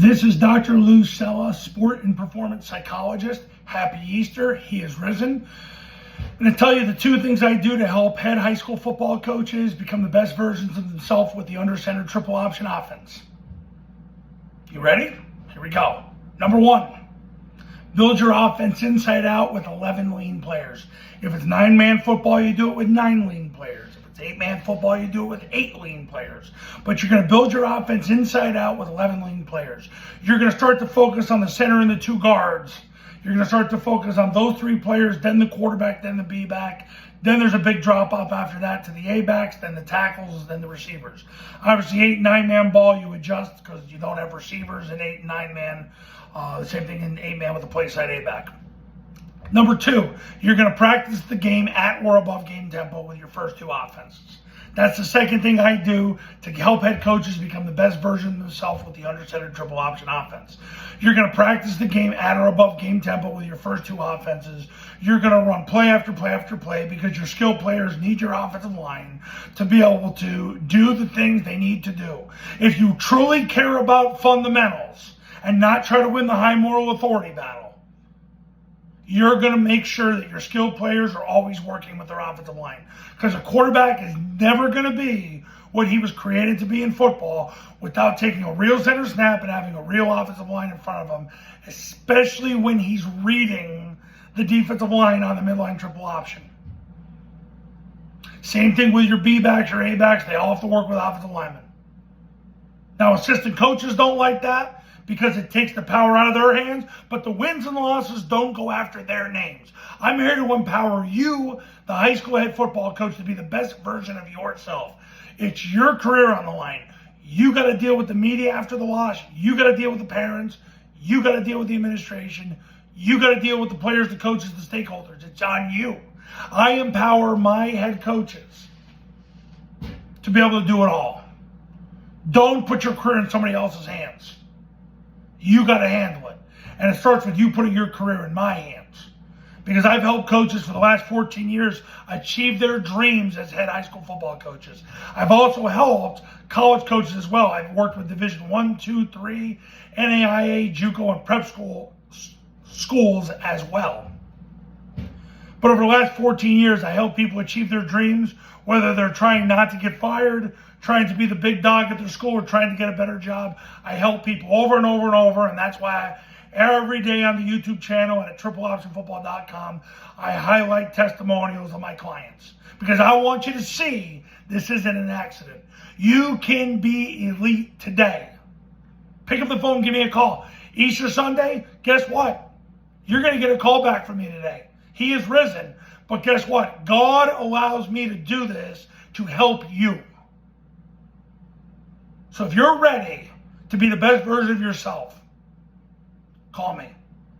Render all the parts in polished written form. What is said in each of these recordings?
This is Dr. Lou Cella, sport and performance psychologist. Happy Easter. He is risen. I'm going to tell you the two things I do to help head high school football coaches become the best versions of themselves with the under-center triple option offense. You ready? Here we go. Number one, build your offense inside out with 11 lean players. If it's 9-man football, you do it with 9 lean players. If it's 8-man football, you do it with 8 lean players. But you're going to build your offense inside out with 11 lean players. You're going to start to focus on the center and the 2 guards. You're going to start to focus on those 3 players, then the quarterback, then the B-back. Then there's a big drop-off after that to the A-backs, then the tackles, then the receivers. Obviously, 8 and 9-man ball, you adjust because you don't have receivers in 8 and 9-man. The same thing in 8-man with the play side A-back. Number 2, you're going to practice the game at or above game tempo with your first 2 offenses. That's the second thing I do to help head coaches become the best version of themselves with the under-center triple option offense. You're going to practice the game at or above game tempo with your first 2 offenses. You're going to run play after play after play because your skilled players need your offensive line to be able to do the things they need to do. If you truly care about fundamentals and not try to win the high moral authority battle, you're going to make sure that your skilled players are always working with their offensive line. Because a quarterback is never going to be what he was created to be in football without taking a real center snap and having a real offensive line in front of him, especially when he's reading the defensive line on the midline triple option. Same thing with your B-backs or A-backs. They all have to work with offensive linemen. Now, assistant coaches don't like that, because it takes the power out of their hands, but the wins and losses don't go after their names. I'm here to empower you, the high school head football coach, to be the best version of yourself. It's your career on the line. You got to deal with the media after the loss. You got to deal with the parents. You got to deal with the administration. You got to deal with the players, the coaches, the stakeholders. It's on you. I empower my head coaches to be able to do it all. Don't put your career in somebody else's hands. You got to handle it. And it starts with you putting your career in my hands. Because I've helped coaches for the last 14 years achieve their dreams as head high school football coaches. I've also helped college coaches as well. I've worked with Division 1, 2, 3, NAIA, JUCO, and prep schools as well. But over the last 14 years, I help people achieve their dreams, whether they're trying not to get fired, trying to be the big dog at their school, or trying to get a better job. I help people over and over and over, and that's why every day on the YouTube channel and at tripleoptionfootball.com, I highlight testimonials of my clients. Because I want you to see this isn't an accident. You can be elite today. Pick up the phone, give me a call. Easter Sunday, guess what? You're going to get a call back from me today. He is risen. But guess what? God allows me to do this to help you. So if you're ready to be the best version of yourself, call me.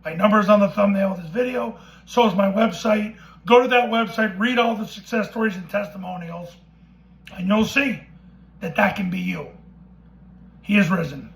My number is on the thumbnail of this video. So is my website. Go to that website, read all the success stories and testimonials, and you'll see that that can be you. He is risen.